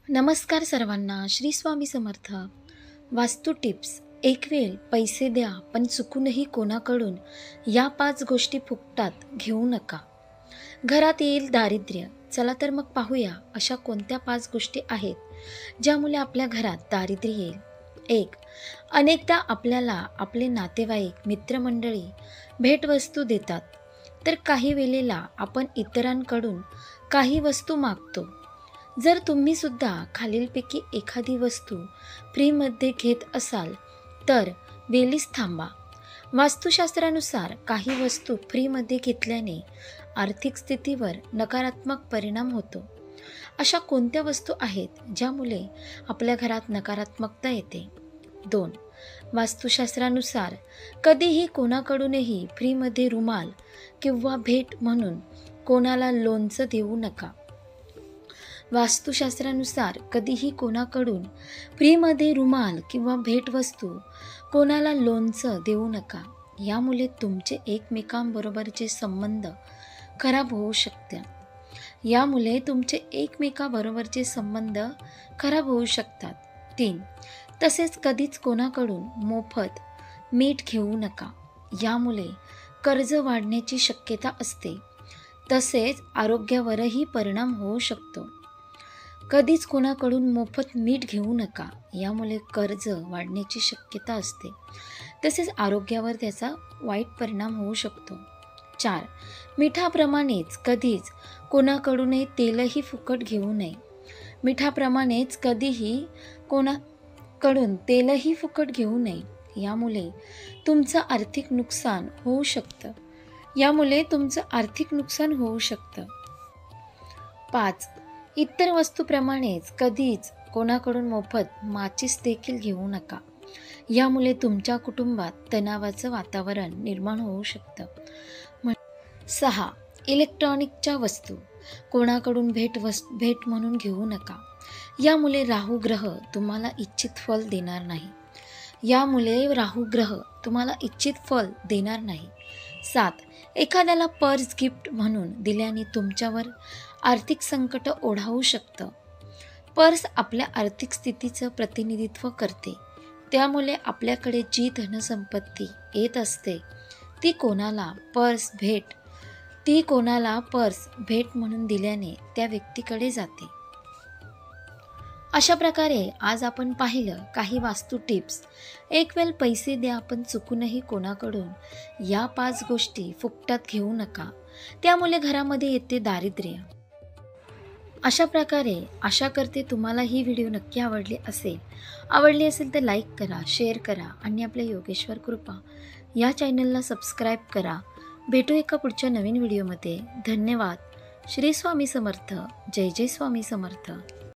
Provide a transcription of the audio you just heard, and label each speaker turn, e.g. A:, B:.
A: नमस्कार सर्वांना. श्री स्वामी समर्थ. वास्तू टिप्स. एक वेळ पैसे द्या पण चुकूनही कोणाकडून या 5 गोष्टी फुकटात घेऊ नका. घरात येईल दारिद्र्य. चला तर मग पाहूया अशा कोणत्या 5 गोष्टी आहेत ज्यामुळे आपल्या घरात दारिद्र्य येईल. 1. अनेकदा आपल्याला आपले नातेवाईक मित्रमंडळी भेटवस्तू देतात, तर काही वेळेला आपण इतरांकडून काही वस्तू मागतो. जर तुम्ही सुद्धा खालीलपैकी एखादी वस्तू फ्रीमध्ये घेत असाल तर वेळीच थांबा. वास्तुशास्त्रानुसार काही वस्तू फ्रीमध्ये घेतल्याने आर्थिक स्थितीवर नकारात्मक परिणाम होतो. अशा कोणत्या वस्तू आहेत ज्यामुळे आपल्या घरात नकारात्मकता येते? 2. वास्तुशास्त्रानुसार कधीही कोणाकडूनही फ्रीमध्ये रुमाल किंवा भेट म्हणून कोणाला लोणचं देऊ नका. वास्तुशास्त्रानुसार कधीही कोणाकडून फ्रीमध्ये रुमाल किंवा भेटवस्तू कोणाला लोणचं देऊ नका. यामुळे तुमचे एकमेकांबरोबरचे संबंध खराब होऊ शकतात. 3. तसेच कधीच कोणाकडून मोफत मीठ घेऊ नका. यामुळे कर्ज वाढण्याची शक्यता असते, तसेच आरोग्यावरही परिणाम होऊ शकतो. कधीच कोणाकडून मोफत मीठ घेऊ नका. यामुळे कर्ज वाढण्याची शक्यता असते, तसेच आरोग्यावर त्याचा वाईट परिणाम होऊ शकतो. 4. मिठाप्रमाणेच कधीच कोणाकडूनही तेलही फुकट घेऊ नये. मिठाप्रमाणेच कधीही कोणाकडून तेलही फुकट घेऊ नये. यामुळे तुमचं आर्थिक नुकसान होऊ शकतं. 5. इतर वस्तूप्रमाणेच कधीच कोणाकडून मोफत माचीस देखील घेऊ नका. यामुळे तुमच्या कुटुंबात तणावाचं वातावरण निर्माण होऊ शकतं. 6. इलेक्ट्रॉनिकच्या वस्तू कोणाकडून भेट म्हणून घेऊ नका. यामुळे राहू ग्रह तुम्हाला इच्छित फल देणार नाही. 7. एखाद्याला पर्स गिफ्ट म्हणून दिल्याने तुमच्यावर आर्थिक संकट ओढावू शकतं. पर्स आपल्या आर्थिक स्थितीचं प्रतिनिधित्व करते. त्यामुळे आपल्याकडे जी धनसंपत्ती येत असते ती कोणाला पर्स भेट म्हणून दिल्याने त्या व्यक्तीकडे जाते. अशा प्रकारे आज आपण पाहिलं काही वास्तू टिप्स. एक वेळ पैसे द्या पण चुकूनही कोणाकडून या 5 गोष्टी फुकटात घेऊ नका. त्यामुळे घरामध्ये येते दारिद्र्य. अशा प्रकारे आशा करते तुम्हाला ही व्हिडिओ नक्की आवडली असेल तर लाईक करा, शेअर करा आणि आपल्या योगेश्वर कृपा या चॅनलला सबस्क्राईब करा. भेटू एका पुढच्या नवीन व्हिडिओमध्ये. धन्यवाद. श्री स्वामी समर्थ. जय जय स्वामी समर्थ.